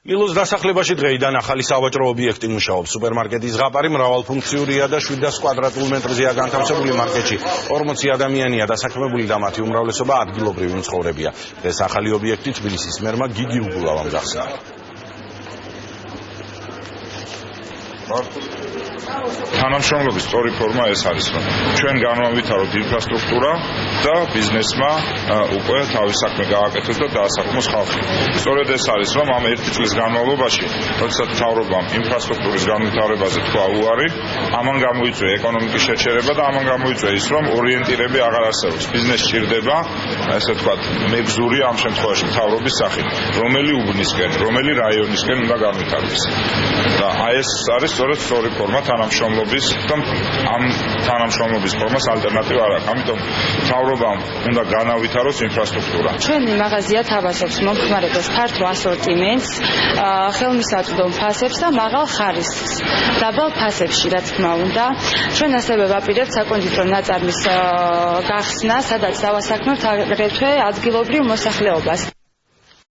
მილოს დასახლებაში დღეიდან ახალი სავაჭრო ობიექტი მუშაობს. სუპერმარკეტის ზღაპარი მრავალფუნქციურია და 700 კვადრატულ მეტრზეა განთავსებული მარკეტში. 40 ადამიანია დასაქმებული და მათი უმრავლესობა ადგილობრივი მცხოვრებია. ეს ახალი ობიექტი თბილისის მერმა გიგი უგულავამ გახსნა. თანამშრომლობის სწორი ფორმა ეს არის, რომ ჩვენ განვავითაროთ ინფრასტრუქტურა და ბიზნესმა უკვე თავის საქმე გააკეთოს და დაასაქმოს ხალხი. სწორედ ეს არის, რომ ამ 1 წლის განმავლობაში, როდესაც მთავრობამ ინფრასტრუქტურის განვითარებაზე თქვა უარი, ამან გამოიწვია ეკონომიკის შეჩერება და ამან გამოიწვია ის, რომ ორიენტირები აღარ არსებობს. ბიზნესი ჭირდება, ესე ვთქვათ, მეგზური ამ შემთხვევაში მთავრობის სახით, რომელი უბნისკენ, რომელი რაიონისკენ უნდა განვითარდეს. და ეს არის სწორედ სწორი ფორმა თანამშრომლობის და ამ თანამშრომლობის ფორმას ალტერნატივა არ აქვს. ამიტომ მთავრობამ უნდა განავითაროს ინფრასტრუქტურა. ჩვენი მაღაზია თავაზობს მომხმარებელს ფართო ასორტიმენტს, ხელმისაწვდომ ფასებს და მაღალ ხარისხს. დაბალ ფასებში, რა თქმა უნდა. ჩვენ ასევე ვაპირებთ საკონდიტრო ნაწარმის გახსნა, სადაც დავასაქმებთ აგრეთვე ადგილობრივ მოსახლეობას.